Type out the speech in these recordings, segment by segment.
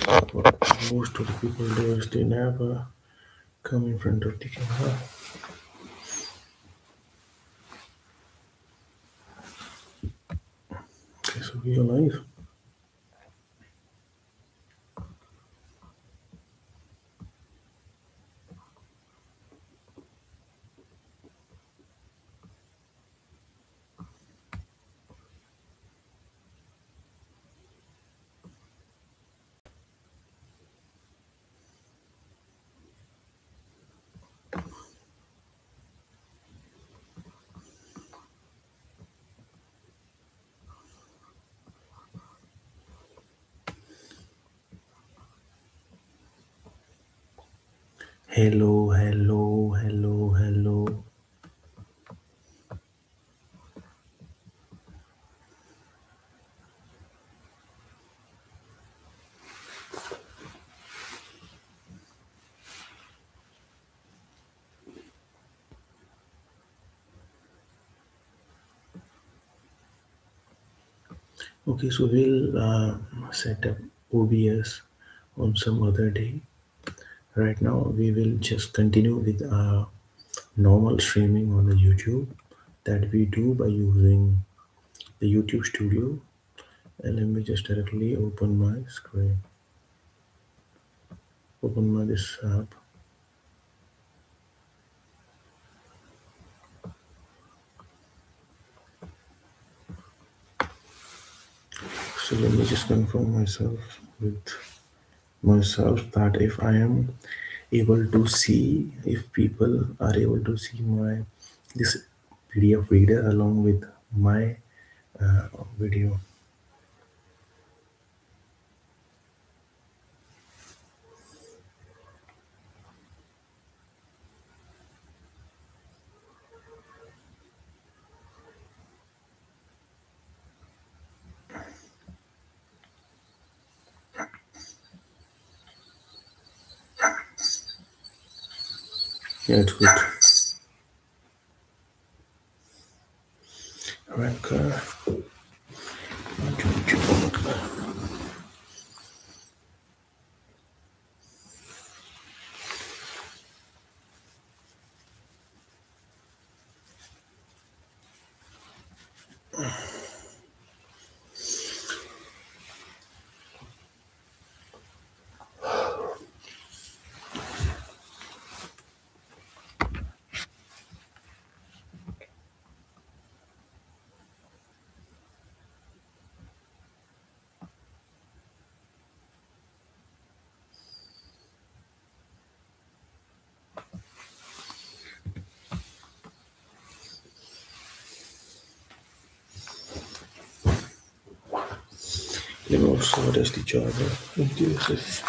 What most of the people do is they never come in front of the camera. Okay, so we are live. Hello, hello, hello, hello. Okay, so we'll set up OBS on some other day. Right now, we will just continue with normal streaming on the YouTube that we do by using the YouTube Studio. And let me just directly open my screen, open my this app. So let me just confirm myself that if I am able to see, if people are able to see my this PDF reader along with my video. Yeah, it's good. Ranker. Let me also adjust the charger in case if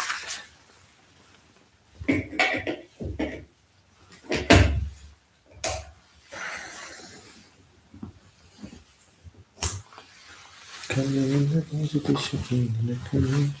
coming in the position in the coming.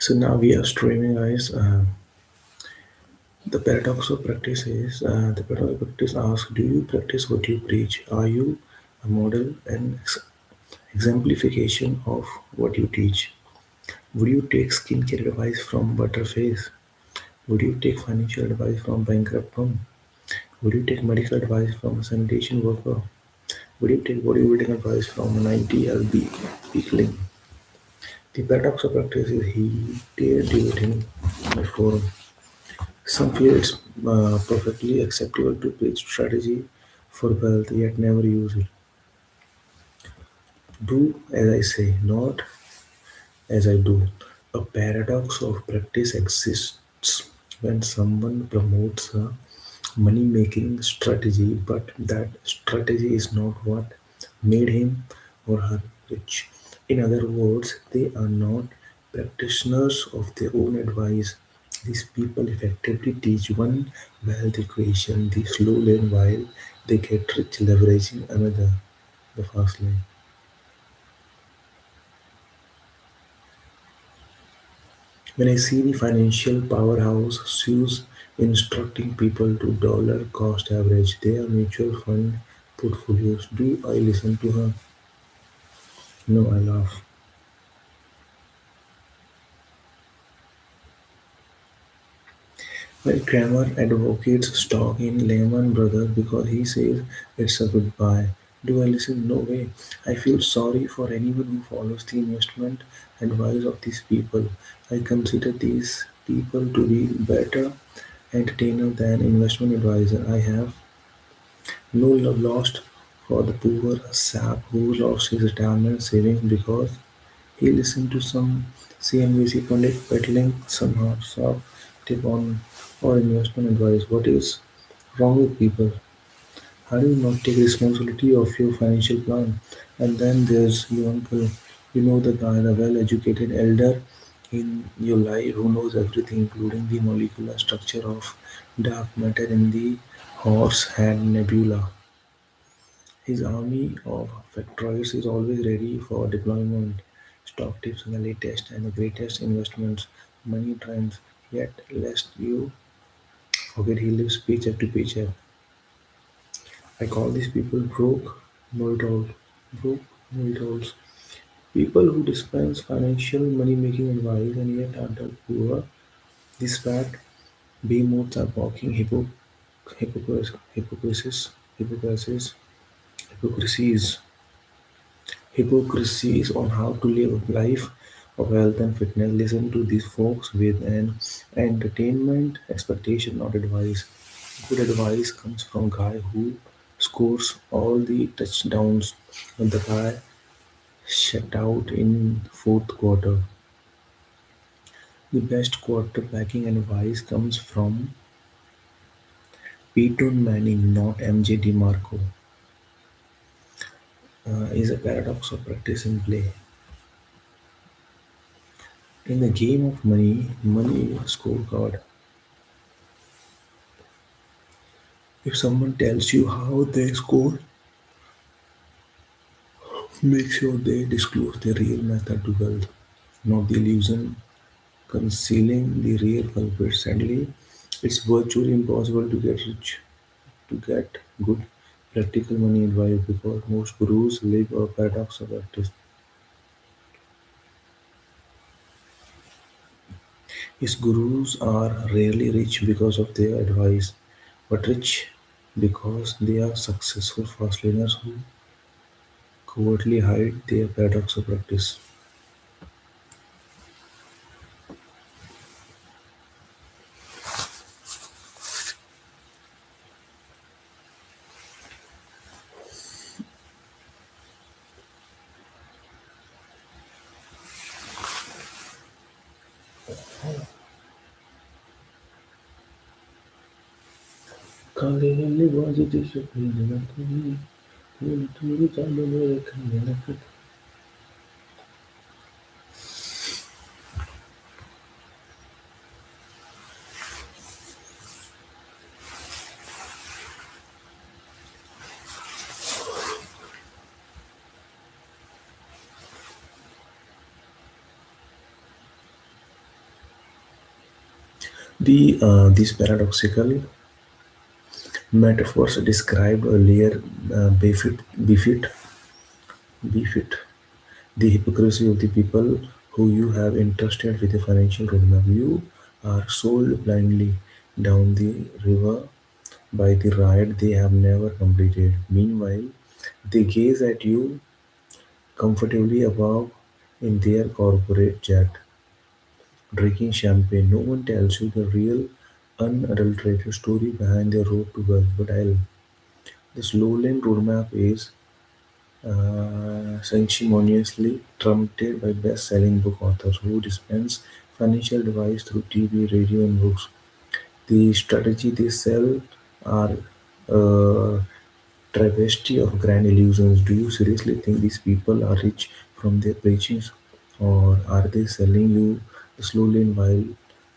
So now we are streaming, guys. The paradox of practice asks, do you practice what you preach? Are you a model and exemplification of what you teach? Would you take skincare advice from Butterface? Would you take financial advice from bankrupt mom? Would you take medical advice from a sanitation worker? Would you take bodybuilding advice from a 90 lb weakling? The paradox of practice is he dared debate in my forum. Some feel it's perfectly acceptable to preach strategy for wealth yet never use it. Do as I say, not as I do. A paradox of practice exists when someone promotes a money making strategy, but that strategy is not what made him or her rich. In other words, they are not practitioners of their own advice. These people effectively teach one wealth equation, the slow lane, while they get rich leveraging another, the fast lane. When I see the financial powerhouse Sue's instructing people to dollar cost average their mutual fund portfolios, do I listen to her? No, I laugh. When Kramer advocates stock in Lehman Brothers because he says it's a good buy, do I listen? No way. I feel sorry for anyone who follows the investment advice of these people. I consider these people to be better entertainer than investment advisor. I have no love lost for the poor sap who lost his retirement savings because he listened to some CNBC pundit peddling some soft tip on or investment advice. What is wrong with people? How do you not take responsibility of your financial plan? And then there's your uncle, the guy, the well-educated elder in your life who knows everything, including the molecular structure of dark matter in the Horse Head Nebula. His army of factoids is always ready for deployment, stock tips on the latest and the greatest investments, money trends. Yet, lest you forget, he lives paycheck to paycheck. I call these people broke know-it-all. Broke know-it-alls. People who dispense financial money-making advice and yet are the poor. These fat behemoths are walking hypocrisies, hypocrisies, hypocrisies hypocrisies on how to live a life of health and fitness. Listen to these folks with an entertainment expectation, not advice. Good advice comes from guy who scores all the touchdowns when the guy shut out in fourth quarter. The best quarterbacking advice comes from Peyton Manning, not MJ DeMarco. Is a paradox of practice and play. In the game of money, money is a scorecard. If someone tells you how they score, make sure they disclose the real method to wealth, not the illusion concealing the real culprit. Sadly, it's virtually impossible to get good practical money advice because most gurus live a paradox of practice. His gurus are rarely rich because of their advice, but rich because they are successful fast learners who covertly hide their paradox of practice. ಕಾಲಿನಲ್ಲಿ ಬಾಜಿತು ಶುಕ್ರಿನ ಕಣ್ಣಿ ಕೂಲಿ ತೂರು ಚಾಲನೆ ಕಣ್ಣಿನ ಕಟ್ಟು. These paradoxical metaphors described earlier befit the hypocrisy of the people who you have entrusted with a financial roadmap. You are sold blindly down the river by the ride they have never completed. Meanwhile, they gaze at you comfortably above in their corporate jet, drinking champagne. No one tells you the real, unadulterated story behind their road to wealth. But I'll The slow lane roadmap is sanctimoniously trumpeted by best-selling book authors who dispense financial advice through TV, radio, and books. The strategy they sell are a travesty of grand illusions. Do you seriously think these people are rich from their preachings, or are they selling you the slow lane while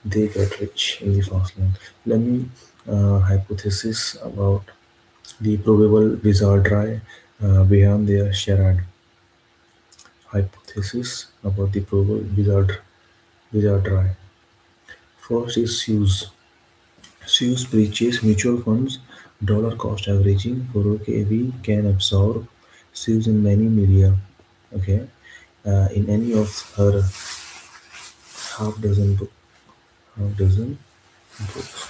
they get rich in the fast lane? Let me hypothesis about the probable wizardry behind their charade. Hypothesis about the probable wizardry. First is Seuss. Seuss preaches mutual funds, dollar cost averaging. For okay, we can absorb Seuss in many media. Okay, in any of her half dozen book, half dozen books.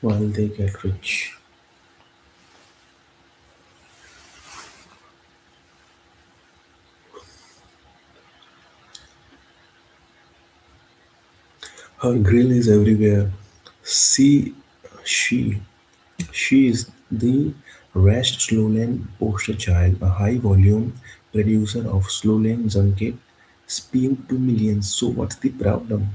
While they get rich, her grill is everywhere. See, she She is the Rest Slowlane poster child, a high-volume producer of Slowlane junket spewed to millions. So what's the problem?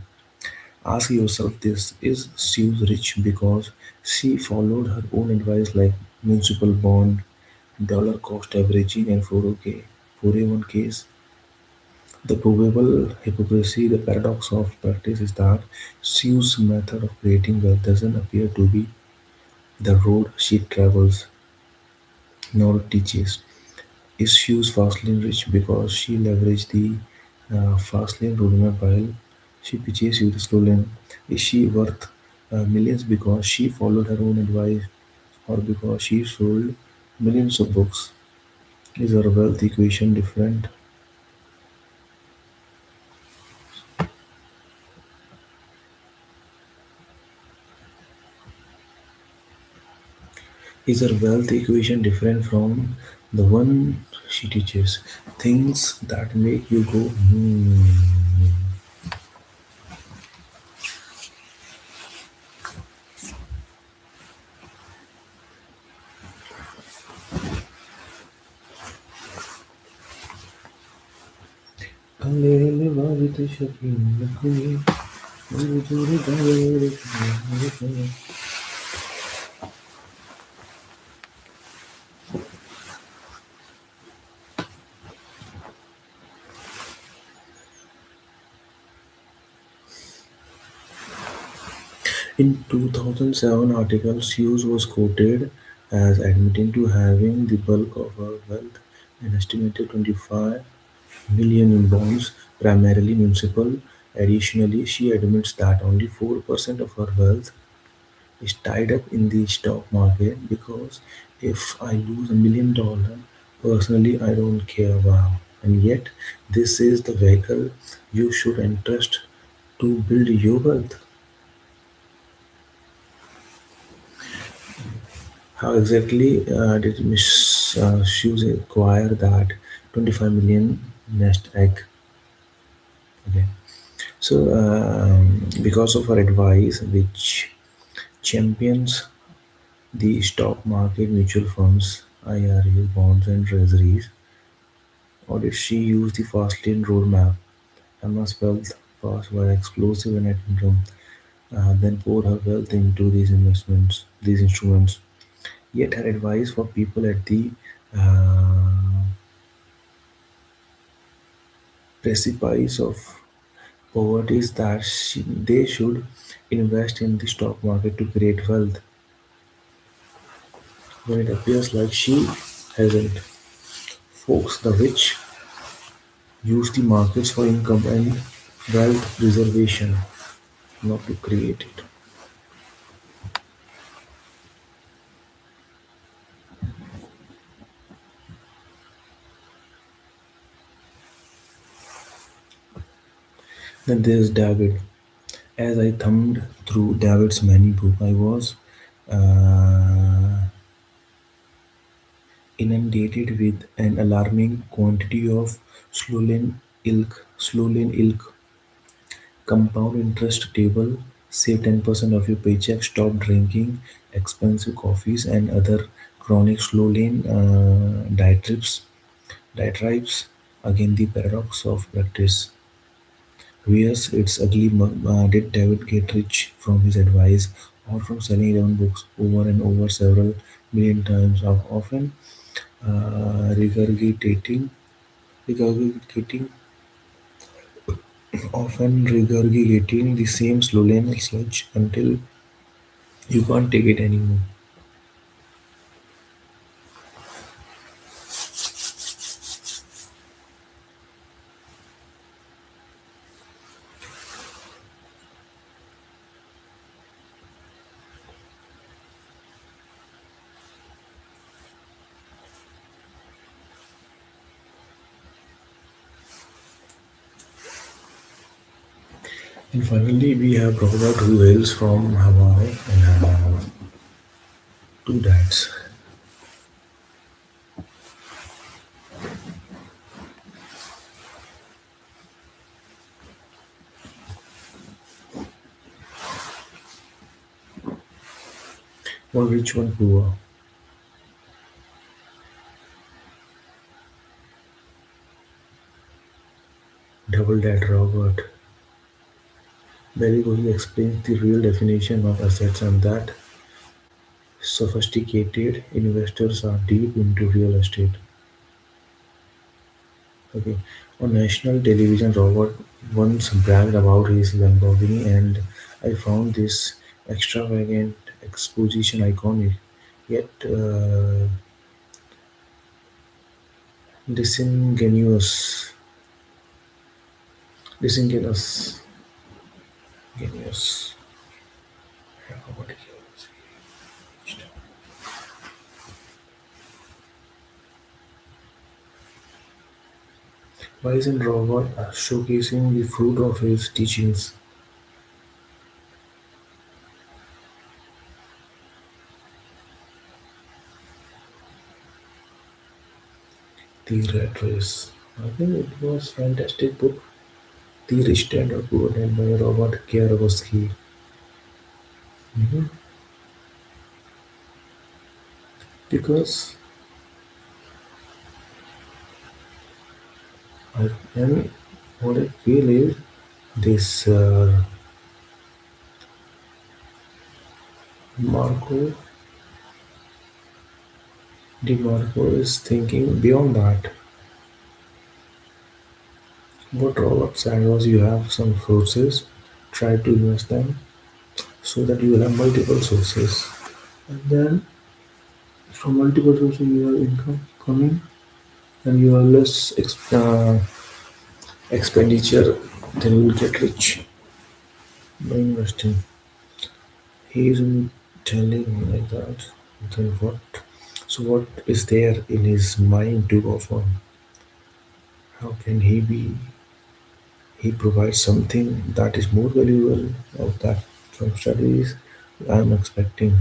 Ask yourself this: is Sue rich because she followed her own advice like municipal bond, dollar cost averaging, and 401ks? The probable hypocrisy, the paradox of practice is that Sue's method of creating wealth doesn't appear to be the road she travels nor teaches. Is Shoes Fastlane rich because she leveraged the Fastlane roadmap while she pitches you the slow lane? Is she worth millions because she followed her own advice or because she sold millions of books? Is her wealth equation different? Is her wealth equation different from the one she teaches? Things that make you go, hmm. In 2007 article, Hughes was quoted as admitting to having the bulk of her wealth, an estimated 25 million in bonds, primarily municipal. Additionally, she admits that only 4% of her wealth is tied up in the stock market because if I lose $1 million, personally I don't care. Wow. And yet, this is the vehicle you should entrust to build your wealth. How exactly did Miss Shoes acquire that 25 million nest egg? Okay, so because of her advice, which champions the stock market, mutual funds, IRAs, bonds, and treasuries, or did she use the fast lane roadmap? Emma's wealth fast via explosive net income, then pour her wealth into these investments, these instruments. Yet her advice for people at the uh, precipice of poverty is that they should invest in the stock market to create wealth, when it appears like she hasn't. Folks, the rich use the markets for income and wealth preservation. not to create it. Then there's David. As I thumbed through David's many book, I was uh, inundated with an alarming quantity of slow lane ilk, compound interest table, save 10% of your paycheck, stop drinking expensive coffees and other chronic slow lane diatribes. Again, the paradox of practice. Yes, it's ugly. Did David get rich from his advice or from selling 11 books over and over several million times, often uh, regurgitating, regurgitating, often regurgitating the same slow lane sludge until you can't take it anymore. And finally, we have Robert who hails from Hawaii and have two dads. One rich, one poor. Double dad Robert. Belligohi explains the real definition of assets and that sophisticated investors are deep into real estate. Okay. On national television, Robert once bragged about his Lamborghini, and I found this extravagant exposition iconic, yet disingenuous. Disingenuous. Genius. Why isn't Robert showcasing the fruit of his teachings? The Rat Race. I think it was fantastic book. The Rich Dad or Poor Dad by Robert Kiyosaki. Mhm. Because and what I feel is this Marco DeMarco is thinking beyond that. What Robert said was you have some sources, try to invest them so that you will have multiple sources. And then from multiple sources you have income coming and you have less expenditure, then you will get rich by investing. He isn't telling me like that. Then what? So what is there in his mind to go for? How can he be? He provides something that is more valuable of that from studies I'm expecting.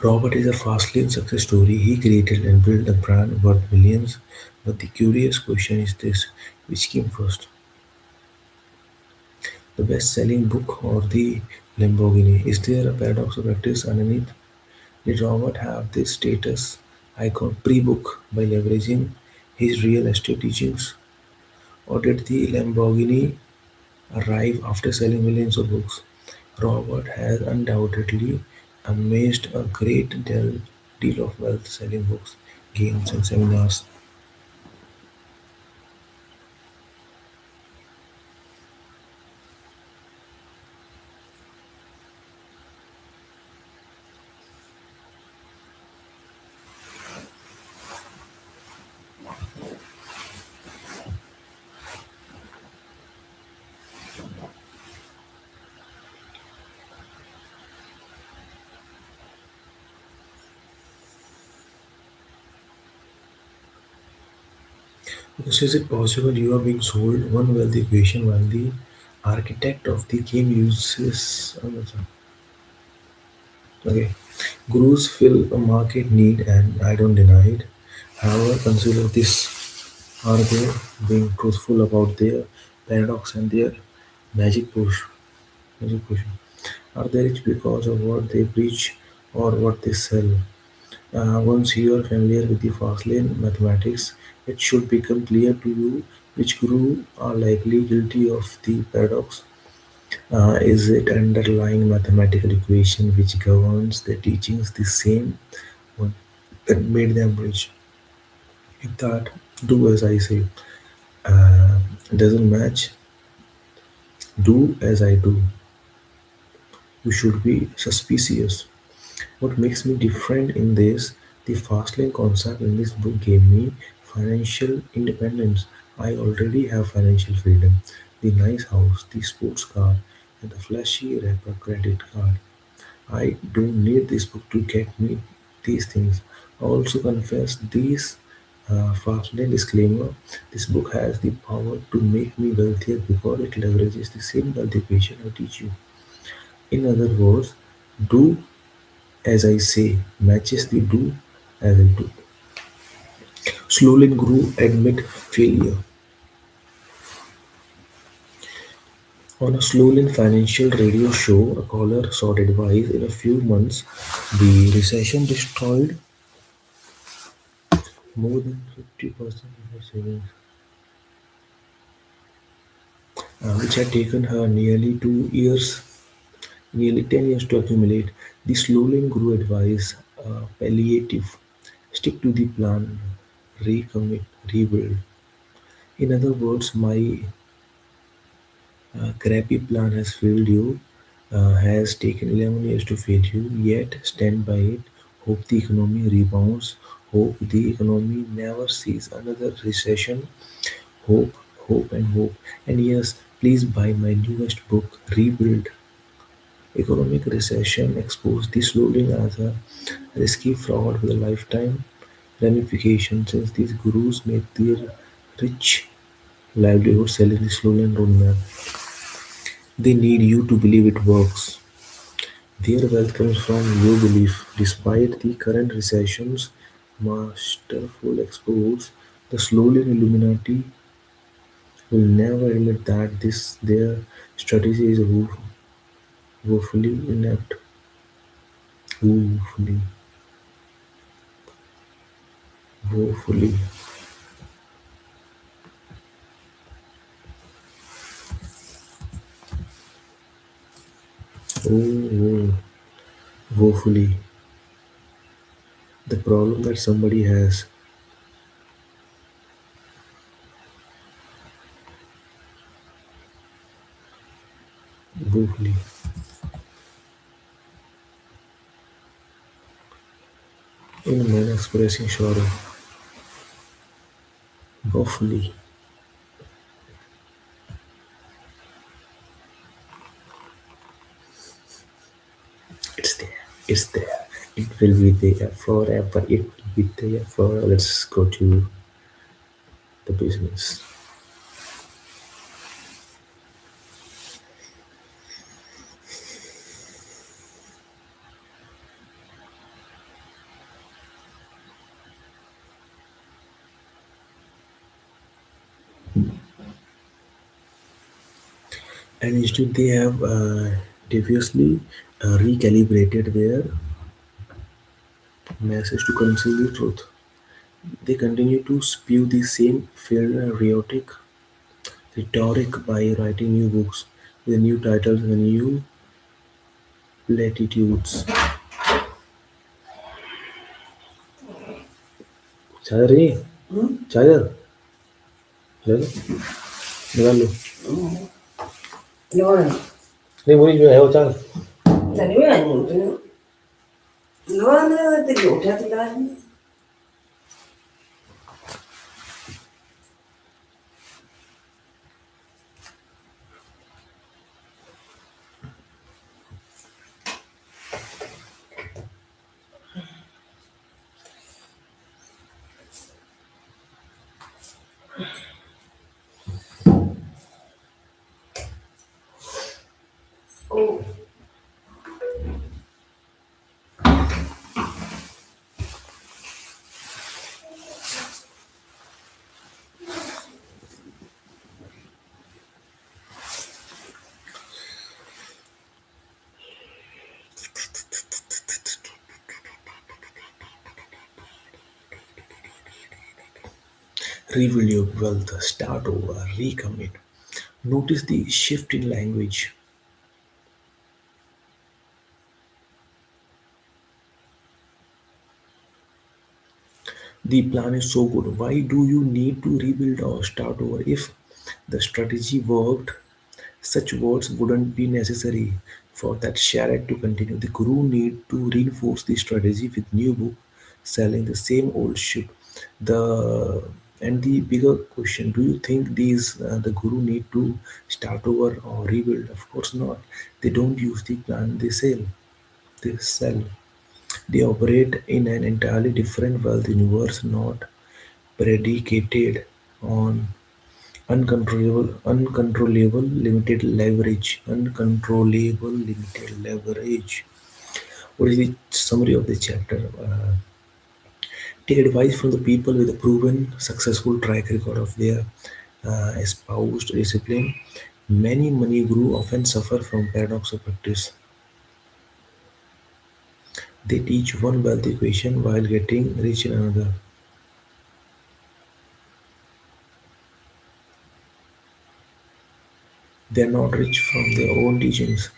Robert is a fast-lane success story. He created and built a brand worth millions. But the curious question is this: which came first, the best-selling book or the Lamborghini? Is there a paradox of practice underneath? Did Robert have this status icon pre-book by leveraging his real estate teachings, or did the Lamborghini arrive after selling millions of books? Robert has undoubtedly amassed a great deal of wealth selling books, games, and seminars. Because is it possible you are being sold one wealthy equation while the architect of the game uses another? Okay. Gurus fill a market need and I don't deny it. However, consider this. Are they being truthful about their paradox and their magic push? Magic push. Are they rich because of what they preach or what they sell? Once you are familiar with the fastlane mathematics, it should become clear to you which guru are likely guilty of the paradox. Is it underlying mathematical equation which governs their teachings the same one that made them rich? If that do as I say uh, doesn't match, do as I do, you should be suspicious. What makes me different in this, the fastlane concept in this book gave me financial independence. I already have financial freedom. The nice house, the sports car, and the flashy wrapper credit card. I don't need this book to get me these things. I also confess these fastlane disclaimer. This book has the power to make me wealthier because it leverages the same wealth equation I teach you. In other words, do as I say matches the do as I do. Slowly grew admit failure. On a Slowlin financial radio show, a caller sought advice. In a few months, the recession destroyed more than 50% of her savings, which had taken her nearly 10 years to accumulate. The Slowlin grew advice, palliative, stick to the plan, recommit, rebuild. In other words, my crappy plan has failed you, has taken 11 years to fail you, yet stand by it. Hope the economy rebounds. Hope the economy never sees another recession. Hope, hope, and hope. And yes, please buy my newest book, Rebuild. Economic recession exposed the slogan as a risky fraud with a lifetime ramifications since these gurus make their rich livelihood selling the slogan roadmap. They need you to believe it works. Their wealth comes from your belief. Despite the current recession's masterful exports, the slowly Illuminati will never admit that this their strategy is woefully inept. Woefully, woefully, oh, woefully. The problem that somebody has, woefully. In a man expressing sorrow, woefully. It's there. It's there. It will be there forever. It will be there forever. Let's go to the business. And instead, they have deviously recalibrated their message to conceal the truth. They continue to spew the same rhetoric by writing new books with new titles and new platitudes. चादर नहीं चादर ले लो निकाल लो नहीं वही जो है वो चादर Rebuild your wealth, start over, recommit. Notice the shift in language. The plan is so good. Why do you need to rebuild or start over? If the strategy worked, such words wouldn't be necessary for that charade to continue. The guru need to reinforce the strategy with new book selling the same old ship. The and the bigger question: do you think these the guru need to start over or rebuild? Of course not. They don't use the plan. They sell. They sell. They operate in an entirely different wealth universe, not predicated on uncontrollable limited leverage. What is the summary of the chapter? Take advice from the people with a proven successful track record of their espoused discipline. Many money guru often suffer from paradox of practice. They teach one wealth equation while getting rich in another. They are not rich from their own teachings.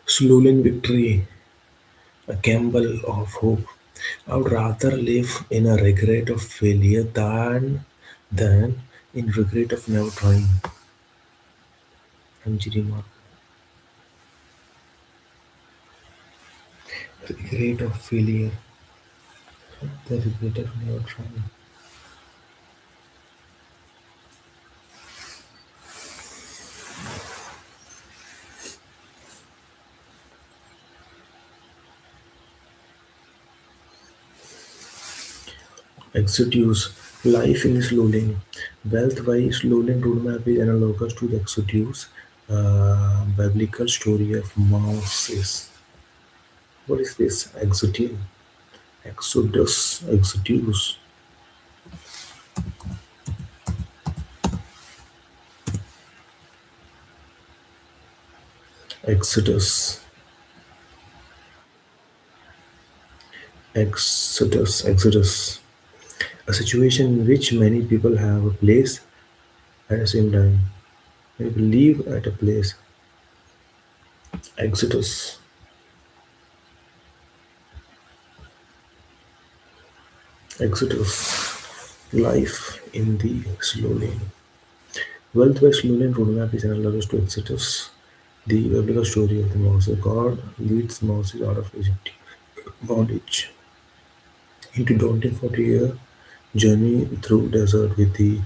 Slow victory, a gamble of hope. I would rather live in a regret of failure than in regret of never trying. MG DeMarco. Regret of failure, the regret of never trying. Exodus, life in slow lane. Wealth by slow lane roadmap is analogous to the Exodus, biblical story of Moses. What is this? Exodus. Exodus, Exodus, Exodus. A situation in which many people have a place at the same time. Many people live at a place. Exodus, Exodus. Life in the slow lane. Wealth by slow lane roadmap is analogous to Exodus, the biblical story of the Moses. God leads Moses out of Egypt bondage into daunting 40-year journey through desert with the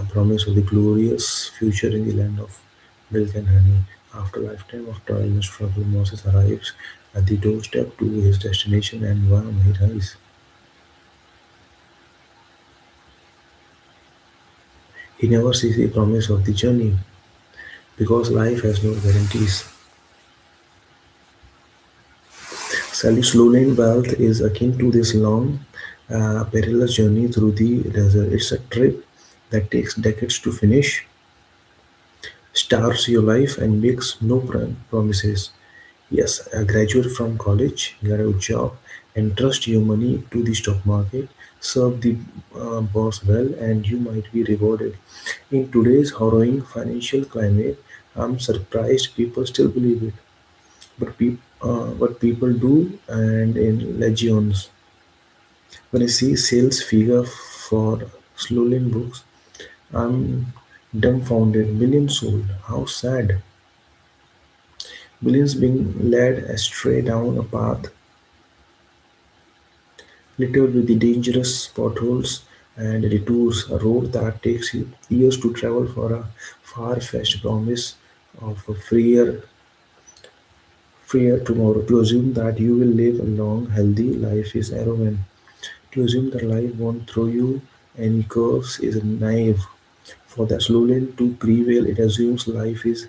promise of the glorious future in the land of milk and honey. After a lifetime of toil and struggle, Moses arrives at the doorstep to his destination and wow, he dies. He never sees the promise of the journey because life has no guarantees. Sally Slow-lane wealth is akin to this long, perilous journey through the desert. It's a trip that takes decades to finish, starves your life, and makes no promises. Yes, graduate from college, get a job, and trust your money to the stock market. Serve the boss well, and you might be rewarded. In today's harrowing financial climate, I'm surprised people still believe it. But people do, and in legions. When I see sales figure for Slowlane books, I'm dumbfounded. Millions sold. How sad. Millions being led astray down a path littered with the dangerous potholes and detours, a road that takes you years to travel for a far-fetched promise of a freer tomorrow. To assume that you will live a long, healthy life is arrogant. To assume that life won't throw you any curves is naive. For the Slolan to prevail, it assumes life is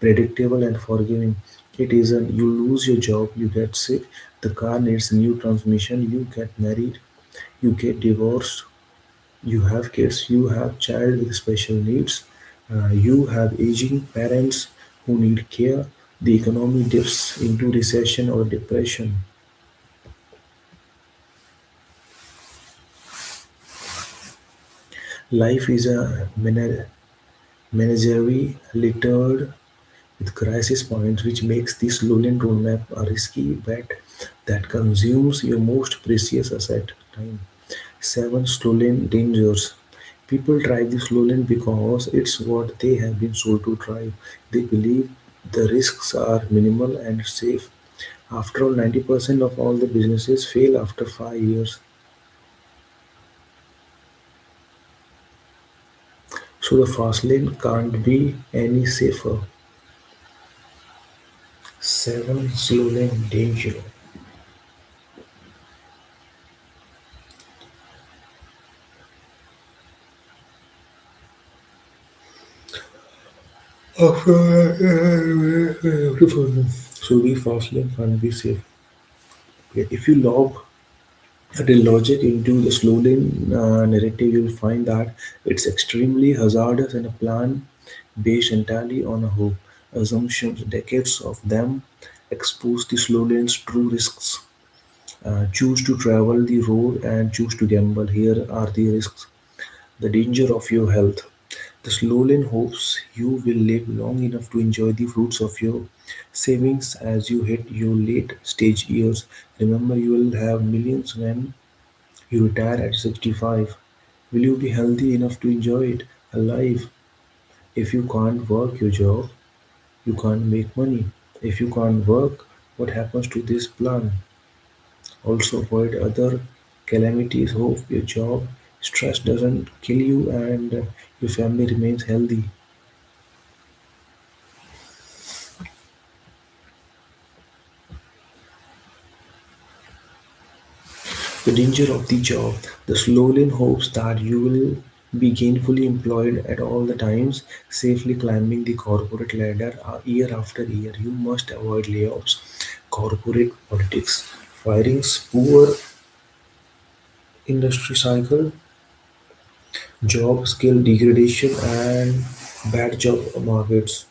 predictable and forgiving. It isn't. You lose your job, you get sick, the car needs a new transmission, you get married, you get divorced, you have kids, you have child with special needs, you have aging parents who need care, the economy dips into recession or depression. Life is a menagerie littered with crisis points, which makes this Lowland roadmap a risky bet that consumes your most precious asset, time. 7. Stolen dangers. People drive the Lowland because it's what they have been sold to drive. They believe the risks are minimal and safe. After all, 90% of all the businesses fail after 5 years. So the fast lane can't be any safer. 7. Slow lane danger. So the fast lane can't be safe. Yet if you log the logic into the slow lane narrative, you'll find that it's extremely hazardous and a plan based entirely on a hope. Assumptions, decades of them, expose the slow lane's true risks. Choose to travel the road and choose to gamble. Here are the risks. The danger of your health. The slow lane hopes you will live long enough to enjoy the fruits of your savings as you hit your late stage years. Remember, you will have millions when you retire at 65. Will you be healthy enough to enjoy it? Alive. If you can't work your job, you can't make money. If you can't work, what happens to this plan? Also avoid other calamities. Hope your job stress doesn't kill you and your family remains healthy. The danger of the job. The slow lane hopes that you will be gainfully employed at all the times, safely climbing the corporate ladder year after year. You must avoid layoffs, corporate politics, firings, poor industry cycle, job skill degradation, and bad job markets.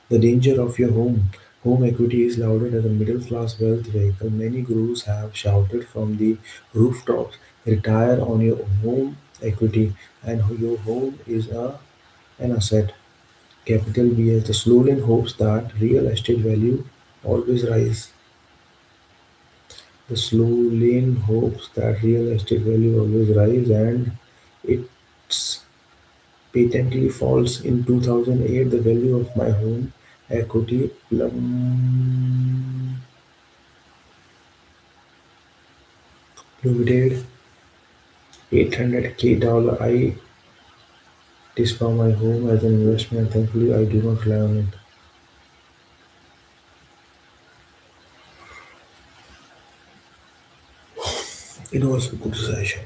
The danger of your home. Home equity is lauded as a middle-class wealth vehicle. Many gurus have shouted from the rooftops, retire on your home equity, and your home is an asset. Capital B as the slow lane hopes that real estate value always rise. The slow lane hopes that real estate value always rise and its patently false. In 2008, the value of my home equity plummeted $800K. I disavow my home as an investment. Thankfully, I do not rely on it. It was a good session.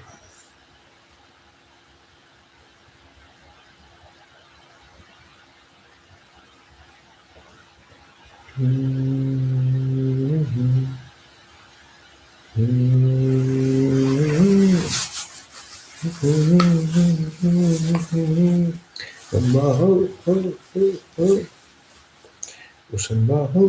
Baho, ho, ho, ho, Baho.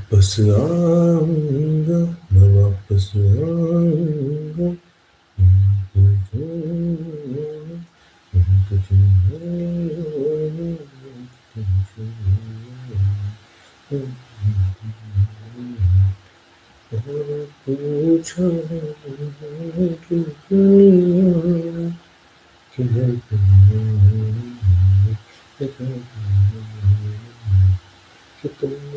वापस आऊंगा मैं वापस आऊंगा पूछा कि दुनिया किधर कि तुमने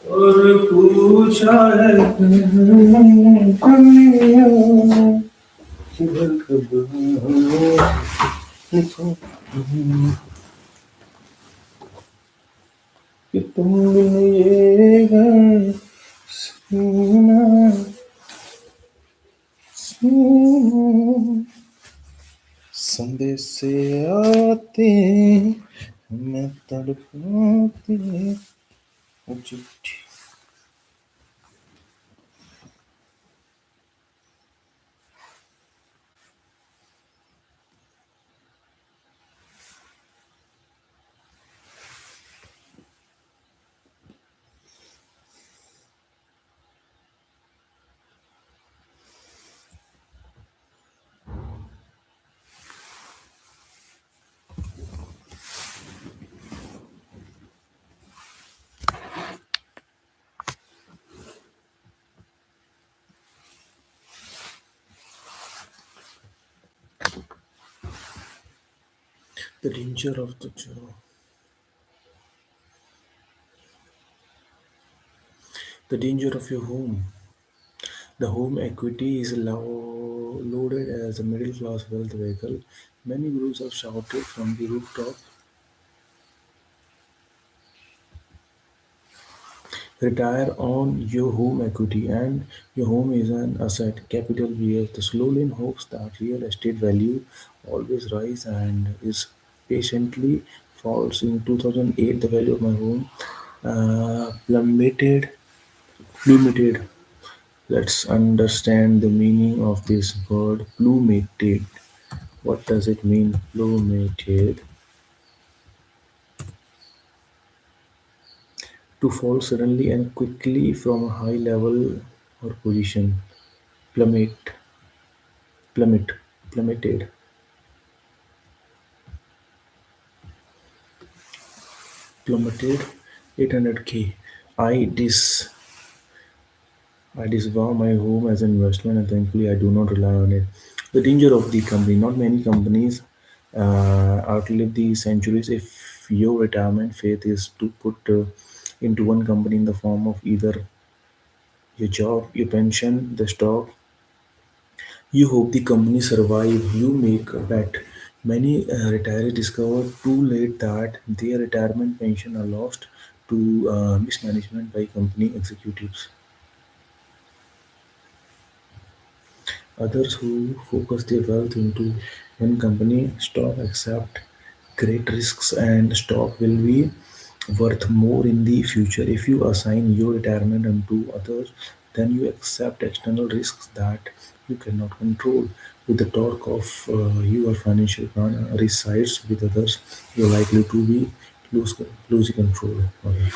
और पूछा है दुनिया किधर कब कि तुमने ये है सुना सुना संदेश से आते मैं तड़पाती वो चिट्ठी The danger of the danger of your home. The home equity is loaded as a middle class wealth vehicle. Many groups have shouted from the rooftop, retire on your home equity, and your home is an asset. Capital vs. The slowly in hopes that real estate value always rise and is patiently falls. In 2008, the value of my home plummeted. Let's understand the meaning of this word plummeted. What does it mean? Plummeted. To fall suddenly and quickly from a high level or position. Plummet, plummet, plummeted, 800K. I dis I disavow my home as an investment and thankfully I do not rely on it. The danger of the company. Not many companies outlive the centuries. If your retirement faith is to put into one company in the form of either your job, your pension, the stock, you hope the company survive. You make a bet. Many retirees discover too late that their retirement pension are lost to mismanagement by company executives. Others who focus their wealth into one company stock accept great risks and stock will be worth more in the future. If you assign your retirement unto others, then you accept external risks that you cannot control. With the torque of your financial plan resides with others, you're likely to be lose, losing control. Okay.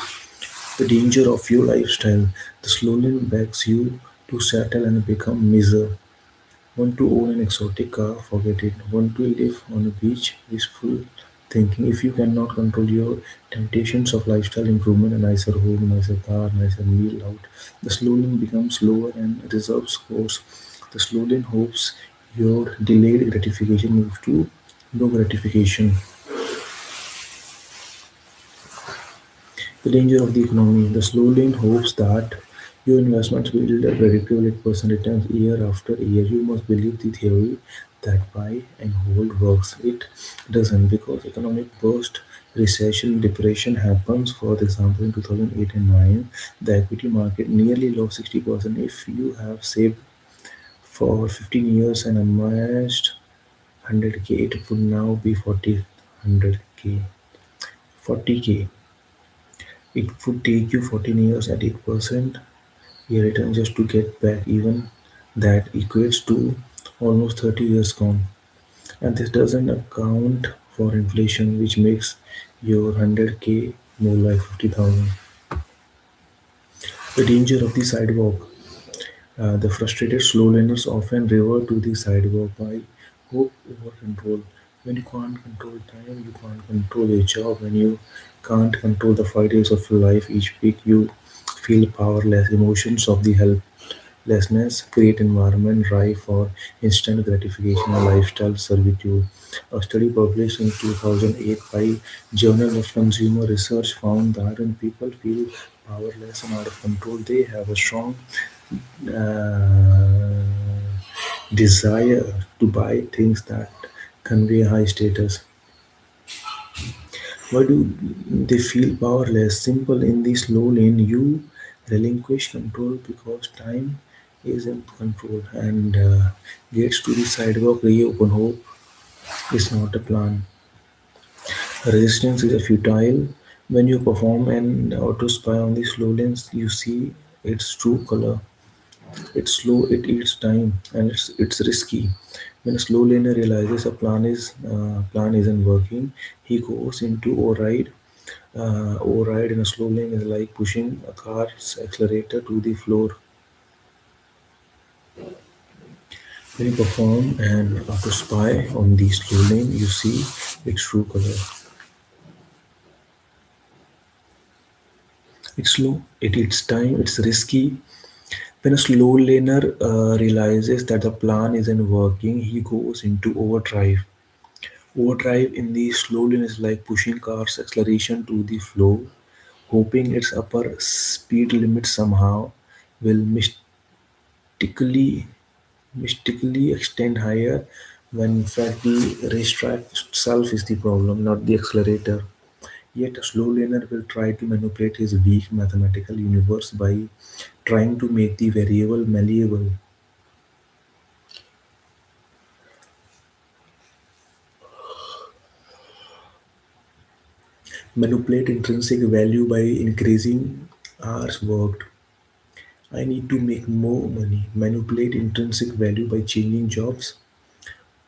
The danger of your lifestyle. The slowly begs you to settle and become miserable. Want to own an exotic car? Forget it. Want to live on a beach? Wishful thinking. If you cannot control your temptations of lifestyle improvement, a nicer home, nicer car, nicer meal out, the slowing becomes slower and reserves course. The slowing hopes your delayed gratification moves to no gratification. The danger of the economy. The slow lane hopes that your investments will yield a predictable 8% returns year after year. You must believe the theory that buy and hold works. It doesn't because economic burst, recession, depression happens. For example, in 2008 and 9, the equity market nearly lost 60%. If you have saved for 15 years and amassed 100K, it would now be 100K. 40K. It would take you 14 years at 8% a return just to get back even. That equates to almost 30 years gone. And this doesn't account for inflation, which makes your 100K more like 50,000. The danger of the sidewalk. The frustrated slow learners often revert to the sidewalk by hope over control. When you can't control time, you can't control your job. When you can't control the 5 days of your life, each week you feel powerless. Emotions of the helplessness create environment rife for instant gratification and lifestyle servitude. A study published in 2008 by Journal of Consumer Research found that when people feel powerless and out of control, they have a strong uh, desire to buy things that convey high status. Why do they feel powerless? Simple in the slow lane, you relinquish control because time is in control and gets to the sidewalk, reopen hope is not a plan. Resistance is a futile. When you perform an auto spy on the slow lanes, you see its true color. It's slow, it eats time, and it's risky. When a slow laner realizes a plan isn't working, he goes into override. Override in a slow lane is like pushing a car's accelerator to the floor. When you perform an auto spy on the slow lane, you see its true color. It's slow, it eats time, it's risky. When a slow laner realizes that the plan isn't working, he goes into overdrive. Overdrive in the slow lane is like pushing car's acceleration to the floor, hoping its upper speed limit somehow will mystically extend higher, when in fact the racetrack itself is the problem, not the accelerator. Yet a slow laner will try to manipulate his weak mathematical universe by trying to make the variable malleable. Manipulate intrinsic value by increasing hours worked. I need to make more money. Manipulate intrinsic value by changing jobs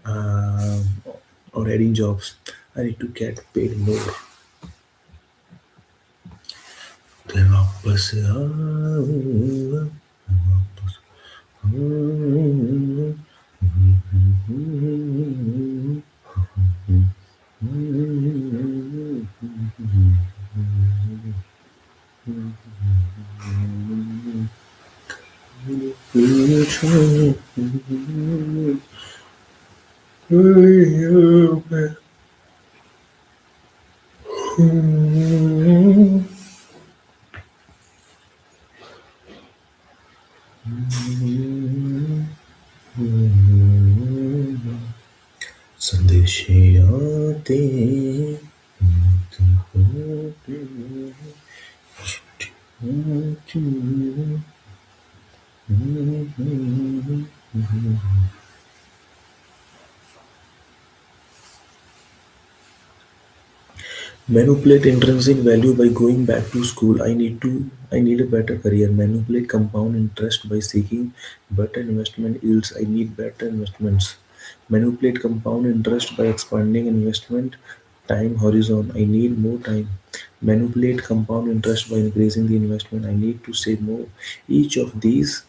um, or adding jobs. I need to get paid more. तेरे वापस आऊंगा, वापस आऊंगा। संदेश आते Manipulate intrinsic value by going back to school. I need a better career. Manipulate compound interest by seeking better investment yields. I need better investments. Manipulate compound interest by expanding investment time horizon. I need more time. Manipulate compound interest by increasing the investment. I need to save more. Each of these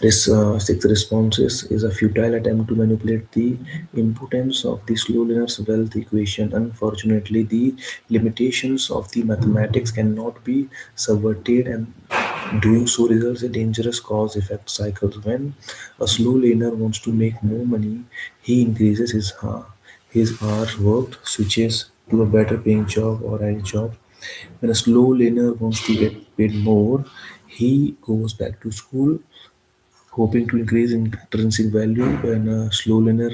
uh, six responses is a futile attempt to manipulate the impotence of the slow learner's wealth equation. Unfortunately, the limitations of the mathematics cannot be subverted, and doing so results in dangerous cause-effect cycles. When a slow learner wants to make more money, he increases his hours worked, switches to a better paying job or a job. When a slow learner wants to get paid more, he goes back to school hoping to increase intrinsic value. When a slow learner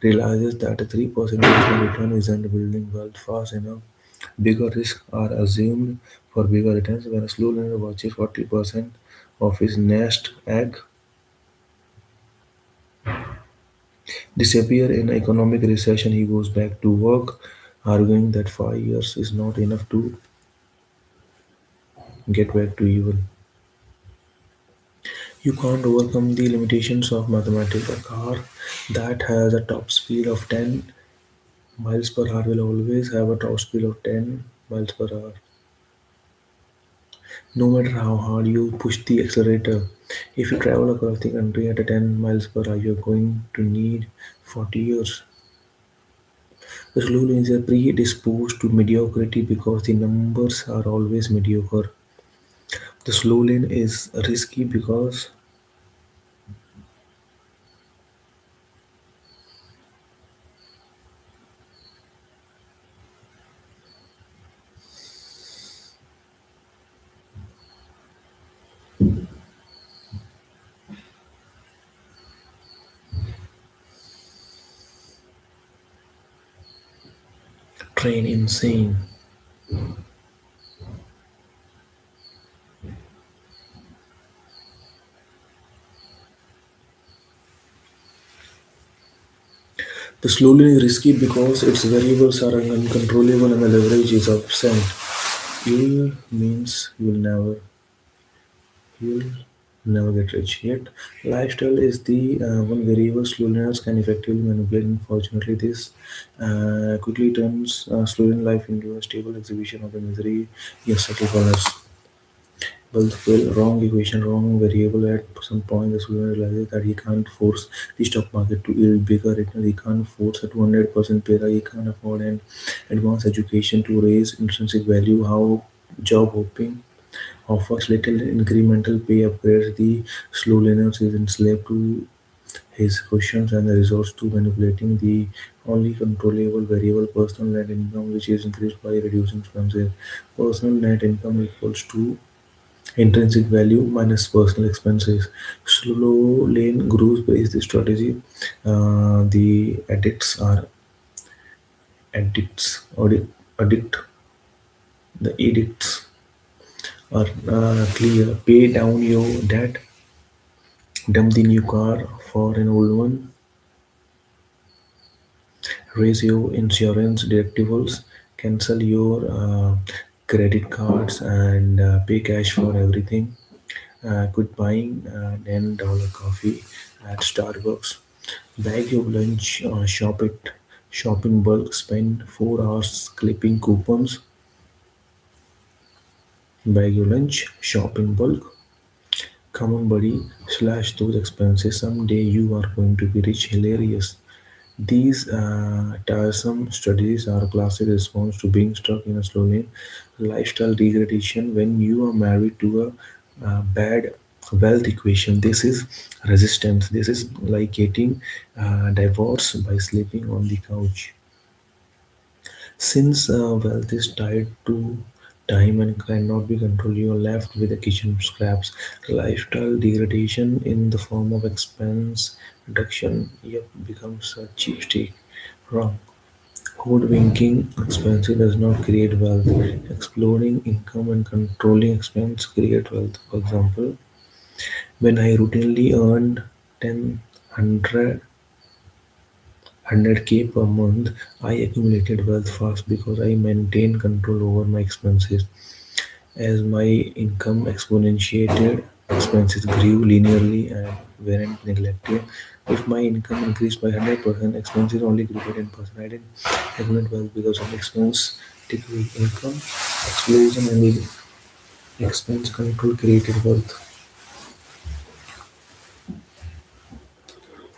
realizes that a 3% investment return isn't building wealth fast enough, bigger risks are assumed for bigger returns. When a slow learner watches 40% of his nest egg disappear in economic recession, he goes back to work, arguing that 5 years is not enough to get back to even. You can't overcome the limitations of mathematics. A car that has a top speed of 10 miles per hour will always have a top speed of 10 miles per hour. No matter how hard you push the accelerator, if you travel across the country at a 10 miles per hour, you're going to need 40 years. The slow lanes are predisposed to mediocrity because the numbers are always mediocre. The slow lane is risky because train insane. The slow lane is risky because its variables are uncontrollable and the leverage is absent. Yield means you'll never get rich. Yet, lifestyle is the one variable slow can effectively manipulate. Unfortunately, this quickly turns slow life into a stable exhibition of the misery you settle for less. Both will wrong equation, wrong variable. At some point, the student realizes that he can't force the stock market to yield bigger returns. He can't force a 200% pay rise. He can't afford an advanced education to raise intrinsic value. How job hopping offers little incremental pay upgrades, the slow learner is enslaved to His questions and resorts to manipulating the only controllable variable personal net income, which is increased by reducing expenses. Personal net income equals to intrinsic value minus personal expenses. Slow lane growth based strategy. The addicts, addict, the edicts are clear. Pay down your debt, dump the new car for an old one, raise your insurance deductibles, cancel your credit cards, and pay cash for everything. Quit buying $10 coffee at Starbucks. Bag your lunch, shop in bulk, spend 4 hours clipping coupons. Bag your lunch, shop in bulk. Come on, buddy, slash those expenses. Someday you are going to be rich, hilarious. These tiresome strategies are a classic response to being stuck in a slow lane lifestyle degradation when you are married to a bad wealth equation. This is resistance. This is like getting divorced by sleeping on the couch. Since wealth is tied to time and cannot be controlled, you are left with the kitchen scraps. Lifestyle degradation in the form of expense reduction yep, becomes a cheapskate. Wrong. Hoodwinking expenses does not create wealth. Exploring income and controlling expense create wealth. For example, when I routinely earned 10 100K per month, I accumulated wealth fast because I maintained control over my expenses. As my income exponentiated, expenses grew linearly and weren't neglected. If my income increased by 100%, expenses only grew by 10%. I didn't accumulate wealth because of expense decrease. Income explosion and the expense control created wealth.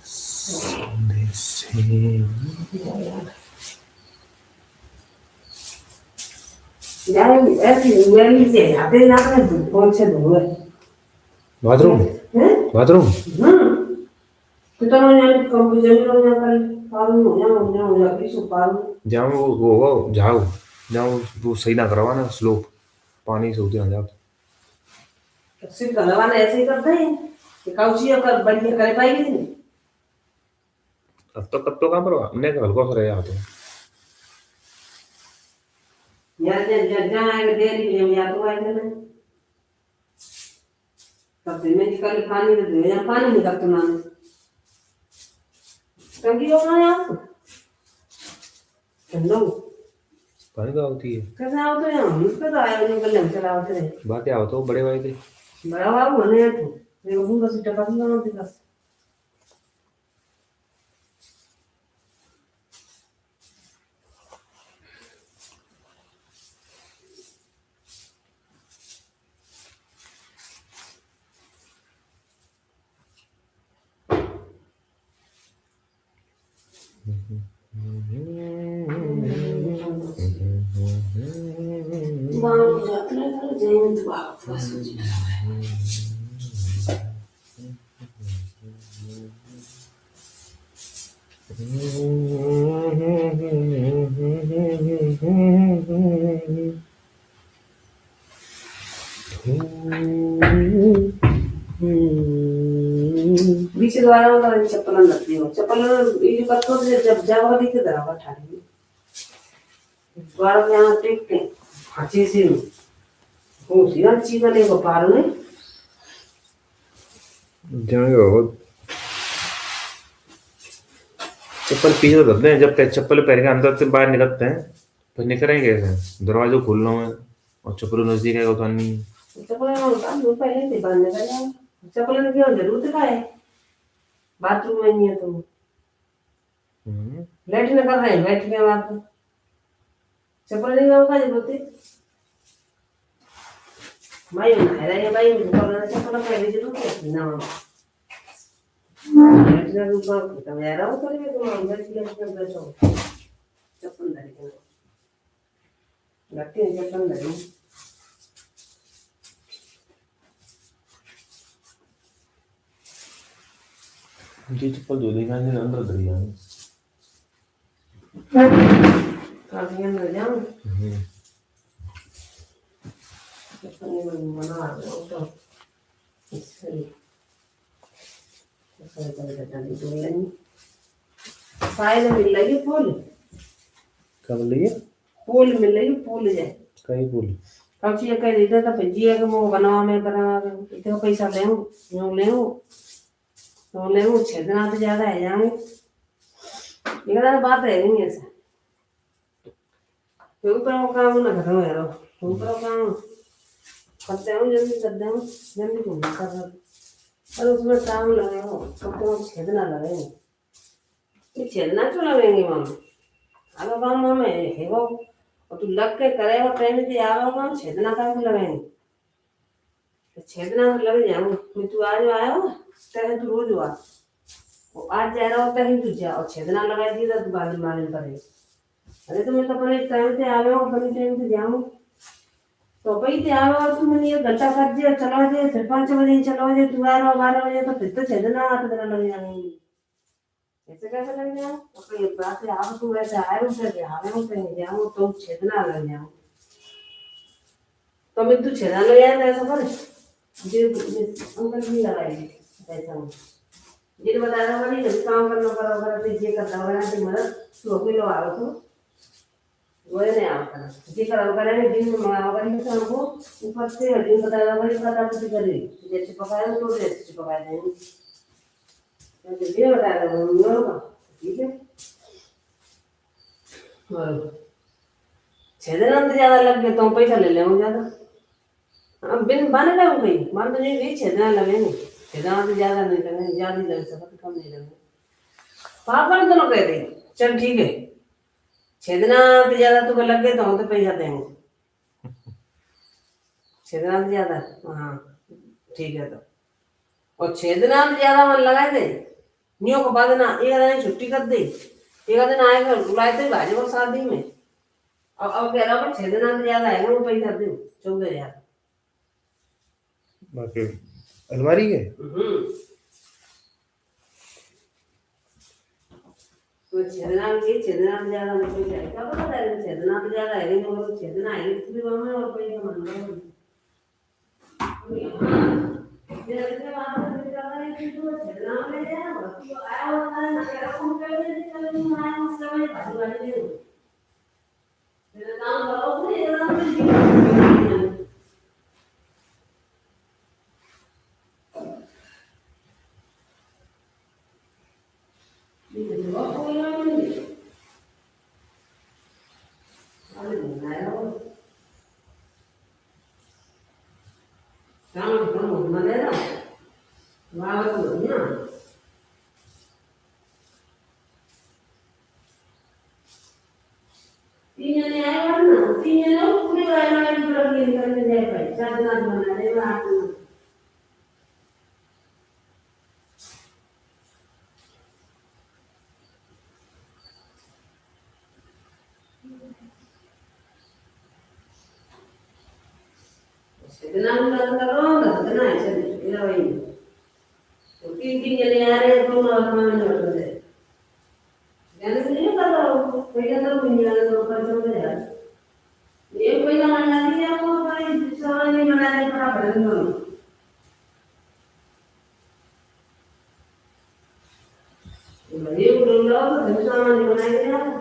So they say. Bathroom? Bathroom? जहाँ वो झाड़ू जहाँ वो सही ना करवाना slope पानी से उतर जाओ सिर्फ करवाना ऐसे ही करते हैं कि काउची कर बढ़िया करे पाएगी नहीं अब तो काम करवा हमने हल्का सा रहा तो यार जहाँ आएगा डेली में या तो आएगा ना तब से मैं निकल पानी दे या पानी निकल तो ना टंकी होना यार नो पानी तो होती है कैसे आओ तो यहाँ मुझको तो आया नहीं कल हम चला होते हैं बात क्या हो तो बड़े भाई थे बड़ा बाबू होने हैं तो ये उनका सीटा पानी ना होती बस बाहर जाते हैं तो जैन तो बाहर फंस बीच द्वारा वाला चप्पल लगती हो चप्पल ये पत्थर से जब जावा दिखे दरा का ठाड़ी द्वारा यहाँ टेक के अच्छी सी हो सीधा चीज वाले को पार में जाओ चप्पल पीछे धरते हैं जब चप्पल पैर के अंदर से बाहर निकलते हैं फिर निकलेंगे कैसे दरवाजा खोलना है और चप्पल नजदीक है उतार नहीं चप्पल पहले से बांधने का चप्पल की जरूरत है बाथरूम में नहीं है तो लेटने कर रहे हैं बैठने के बाद चप्पल नहीं होगा जरूरत है भाई नहा रहे हैं भाई चप्पल पहले जरूरत है ना लेटने रूप में तो मेरा हो करेंगे तो अंदर की लेटने बैठो चप्पल धरे लगते हैं चप्पल धरे ये चप्पल जो देखा है अंदर दरिया में काफी अंदर जाऊँ अपनी बना रहा हूँ तो इसलिए शायद मिल रही फूल कब लिए फूल मिल रही फूल जाए कहीं बोली कब से कह देता था भजिया के मुँह बनवा में बना इतना पैसा ले तो ले छेदना तो ज्यादा है जाने ये बात है नहीं ऐसा तो ऊपर वो काम ना खत्म है रो ऊपर काम करते हूँ जल्दी घूम कर और उसमें टाइम लगेगा कब तक छेदना लगेगा ये छेदना क्यों लगेंगे मामा अगर काम में है वो और तू लग के करेगा टाइम से आवा काम छेदना का भी लगेंगे तो छेदना तो लग जाऊँ मैं तू आज आया हो तेरे तू रोज आ वो आज जा रहा होता है तू जा और छेदना लगा दिया तो बाल मालूम करेगा अरे तो मैं तो अपने टाइम से आवे हो अपने टाइम से जाऊँ तो भाई ते आवे हो तुम ये घंटा कर दिया चला दे फिर 5 बजे चला दे तू आ रहा 12 बजे तो फिर तो छेदना 8 दिन लग जाएंगे ऐसे कैसे लग जाओ तो ये बात है आप तू ऐसे आए हो फिर आवे हो कहीं जाऊँ तो छेदना लग जाऊँ तो मैं तू छेदना लग जाए ऐसा कर जी अंकल भी लगाएगी ऐसा जिन बता रहा हूँ नहीं काम करना पड़ा होगा तो ये करता होगा तो मदद तो किलो आ रहा तो वो नहीं आता जी कर करेंगे दिन में मंगाओगे नहीं तो हमको ऊपर से दिन बता रहा हूँ पता कुछ करें जैसे पकाए तो जैसे पकाए देंगे तो ये बता रहा हूँ होगा ठीक है और छेदना तो ज्यादा लग गया तो पैसा ले लेंगे ज्यादा अब बिन बन रहा हूँ भाई मान तो नहीं छेदना लगेंगे छेदना तो ज्यादा नहीं लगे ज्यादा लग सकता कम नहीं लगे पापा ने दोनों कह दी चल ठीक है छेदना तो ज्यादा तो लग गए तो हम तो पैसा देंगे छेदना तो ज्यादा हाँ ठीक है तो और छेदना तो ज्यादा मन लगाए दे नियो को बाद ना एक दिन छुट्टी कर दे एक दिन आएगा बुलाए थे भाजी को शादी में अब कह रहा हूँ छेदना तो ज्यादा है ना वो पैसा दे 14,000 बाकी अलमारी है तो छेदना तो ज्यादा मुझे क्या पता है छेदना तो ज्यादा है लेकिन वो छेदना है पूरी बात में और पैसा मन लो जैसे बात है ज्यादा है कि तो छेदना में जाए ना तो आया होता है ना क्या कौन कर दे चल नहीं आया उस समय भाजी वाली दे मेरा काम करो तो ये काम में ये वो कोई नहीं अरे नहीं आया वो काम करो मलेरा वाह तो ना तीन जने आए और ना तीन जने पूरे वाला पूरा क्लीन करके दे भाई चार दिन बना दे रात में इतना हम लोग करो इतना ऐसे इतना वही तो तीन तीन जने आ रहे हैं तो ना अपना नहीं होता है मैंने तो नहीं कर रहा हूँ पहले तो नहीं आ रहा तो कर सकते यार एक पैसा मना दिया आपको भाई सामान नहीं बनाने पड़ा पड़ेगा ये बोल रहा हूँ तो सामान नहीं बनाएंगे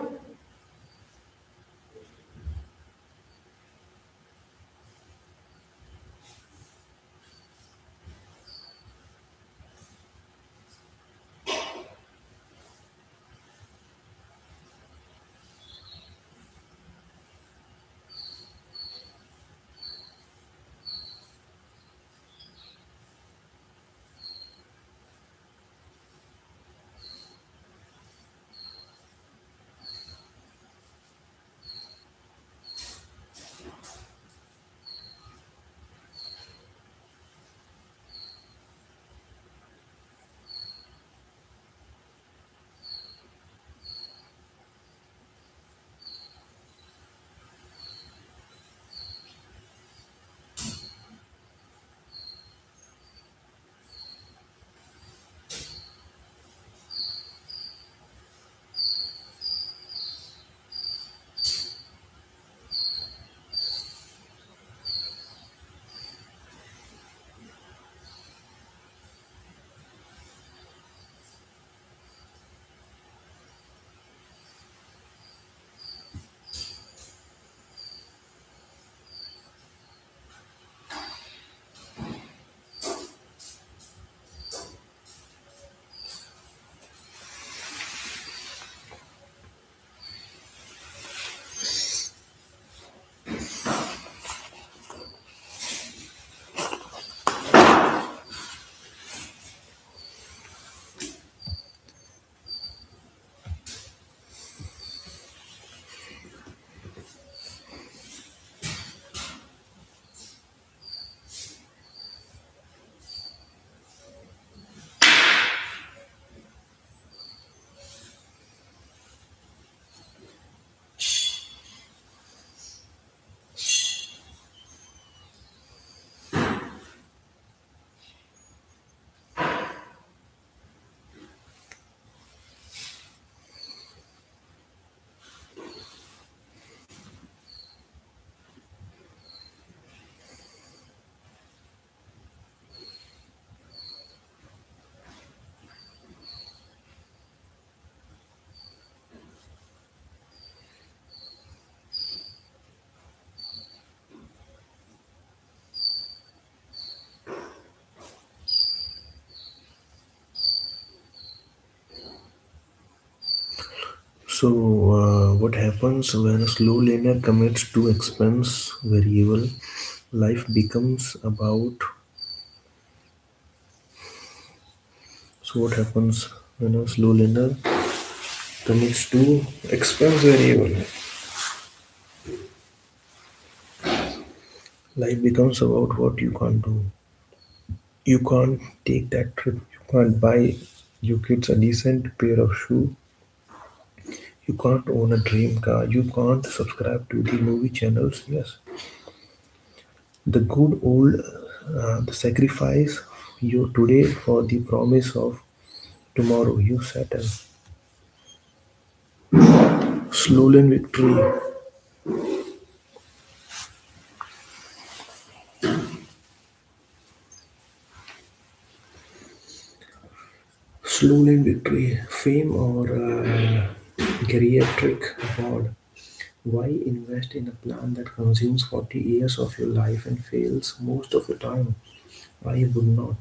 So, what happens when a slow learner commits to expense variable? Life becomes about. So, what happens when a slow learner commits to expense variable? Life becomes about what you can't do. You can't take that trip. You can't buy your kids a decent pair of shoes. You can't own a dream car. You can't subscribe to the movie channels. Yes, the good old, the sacrifice you today for the promise of tomorrow. You settle. Slow and victory. Slow and victory. Fame or geriatric award. Why invest in a plan that consumes 40 years of your life and fails most of the time? I would not.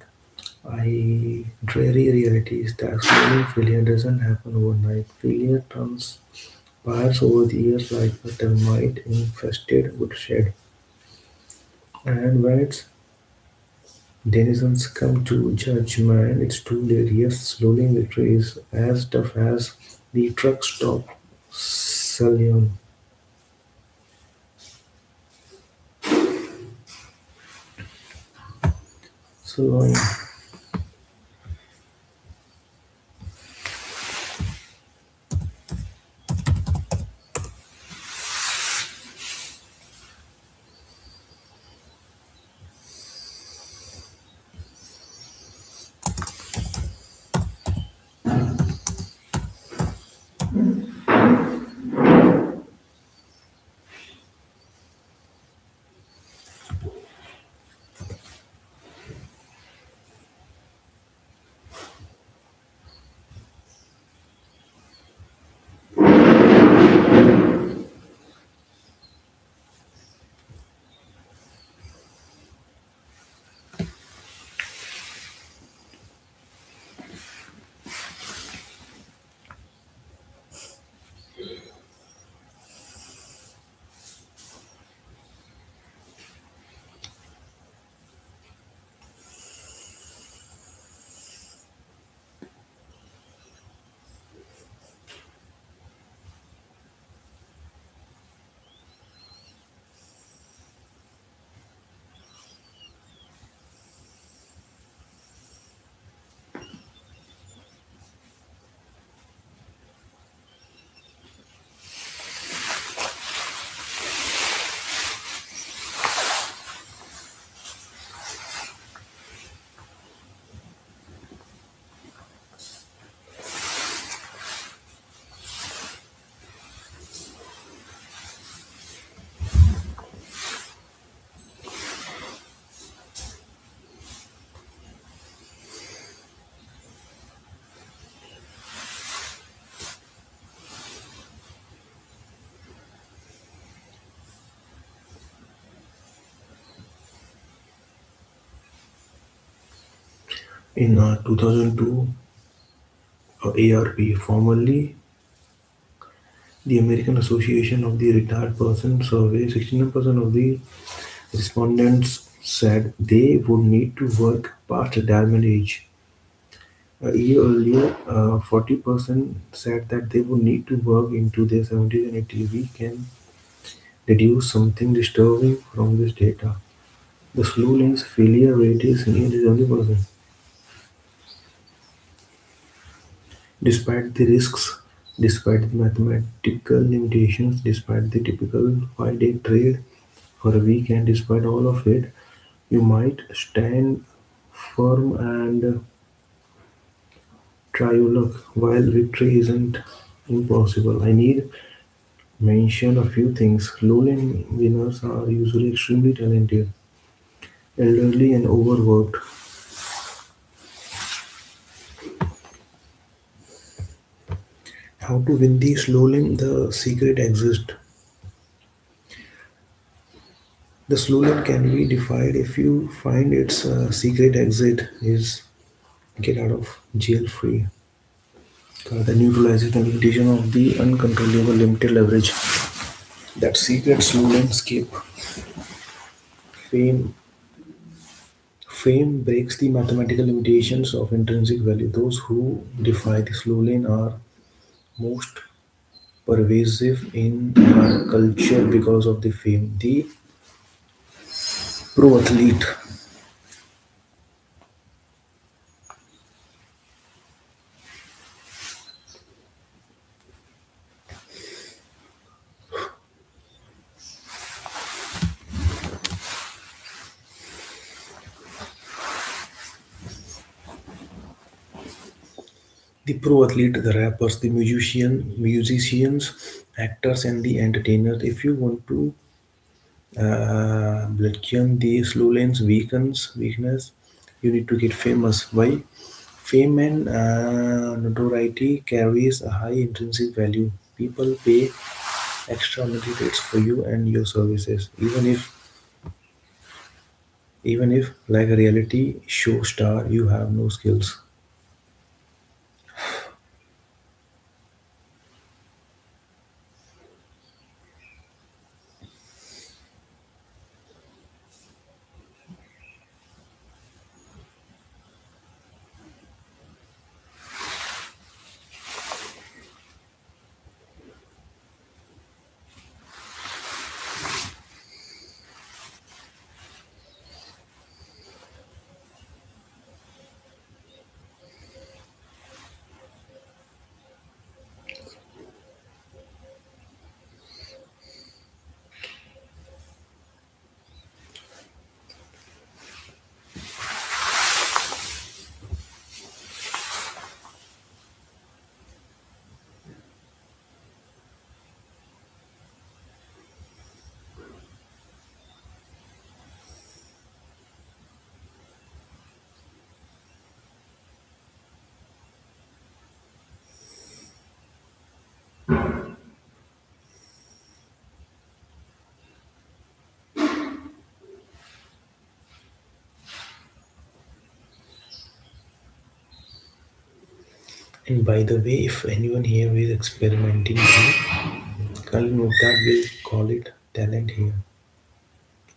I dreary reality is that slowly failure doesn't happen overnight. Failure transpires over the years like a termite infested woodshed. And when its denizens come to judge man, it's too late. Yes, slowly victory is as tough as the truck stop saloon. So in 2002, ARP, formerly the American Association of the Retired Person survey, 69% of the respondents said they would need to work past retirement age. A year earlier, 40% said that they would need to work into their 70s and 80s. We can deduce something disturbing from this data. The slow lane's failure rate is nearly 70%. Despite the risks, despite the mathematical limitations, despite the typical 5-day trade for a week, and despite all of it, you might stand firm and try your luck. While victory isn't impossible, I need mention a few things. Low-lane winners are usually extremely talented, elderly, and overworked. How to win the slow lane? The secret exists. The slow lane can be defied if you find its secret exit is get out of jail free. that neutralizes the limitation of the uncontrollable limited leverage. That secret slow landscape. Fame Fame breaks the mathematical limitations of intrinsic value. Those who defy the slow lane are most pervasive in our culture because of the fame. The pro athlete. The pro athlete, the rappers, the musicians, actors, and the entertainers. If you want to bludgeon the slow lane's weakness, you need to get famous. Why? Fame and notoriety carries a high intrinsic value. People pay extraordinary rates for you and your services, even if like a reality show star, you have no skills. And by the way, if anyone here is experimenting, kindly note that we'll call it talent here.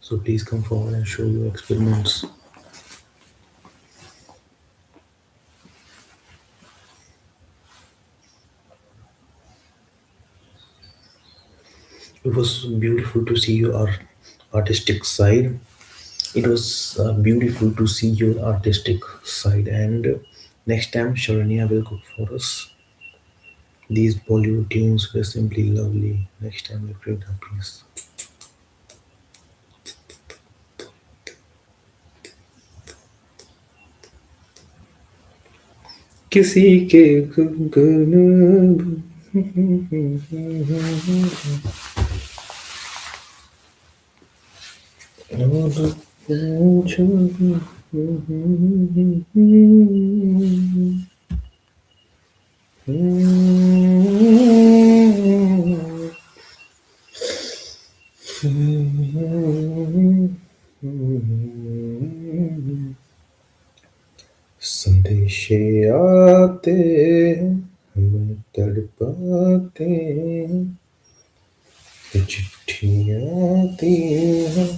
So please come forward and show your experiments. It was beautiful to see your artistic side. It was beautiful to see your artistic side. And next time, Sharanya will cook for us. These Bollywood tunes were simply lovely. Next time, we pray that please. किसी के संदेशे आते हैं हमें तड़पाते हैं चिट्ठियाँ आती हैं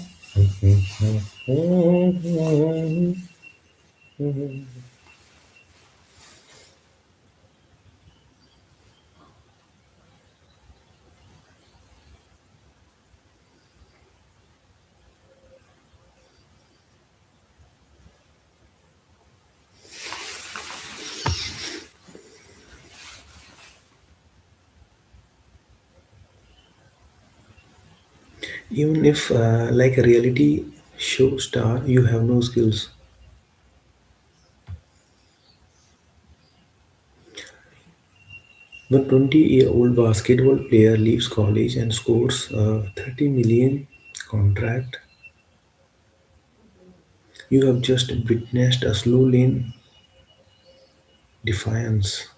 even if like a reality show star, you have no skills. When 20-year-old basketball player leaves college and scores a 30 million contract, you have just witnessed a slow lane defiance.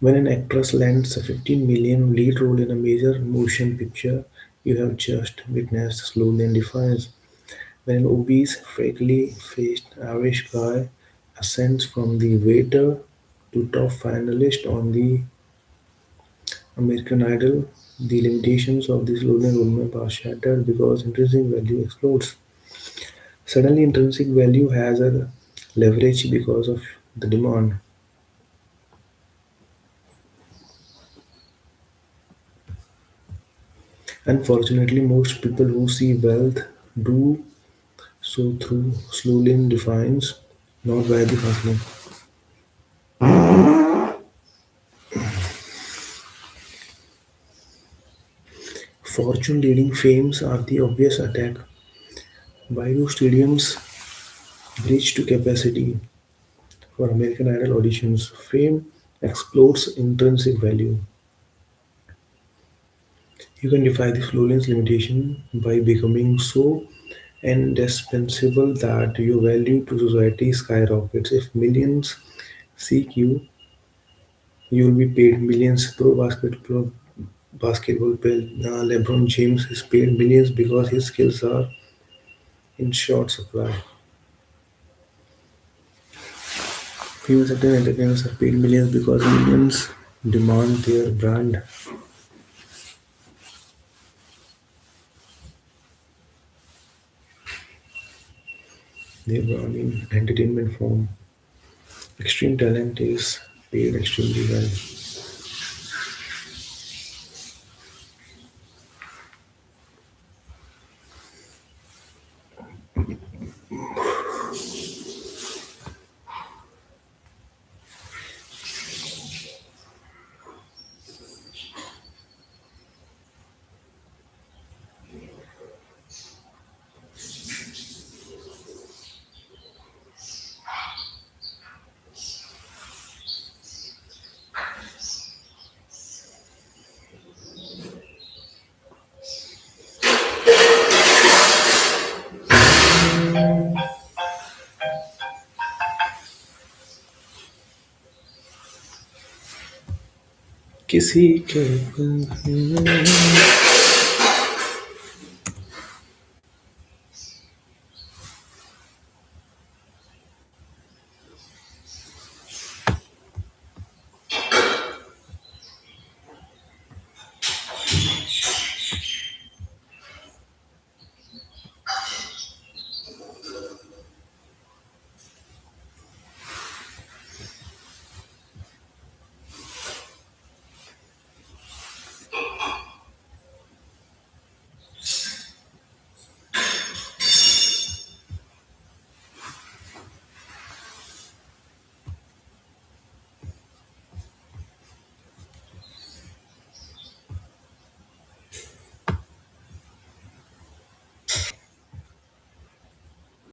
When an actress lands a 15 million lead role in a major motion picture, you have just witnessed slowly and defiance. When an obese, freckly faced Irish guy ascends from the waiter to top finalist on the American Idol, the limitations of this lonely roadmap are shattered because intrinsic value explodes. Suddenly, intrinsic value has a leverage because of the demand. Unfortunately, most people who see wealth do so through slowly defines, not by the hustling. Fortune leading fames are the obvious attack. Why do stadiums breach to capacity for American Idol auditions? Fame explodes intrinsic value. You can defy this lowlands limitation by becoming so indispensable that your value to society skyrockets. If millions seek you, you will be paid millions. Basketball player LeBron James is paid millions because his skills are in short supply. Even certain entertainers are paid millions because millions demand their brand. Their brand in entertainment form. Extreme talent is paid extremely well. किसी के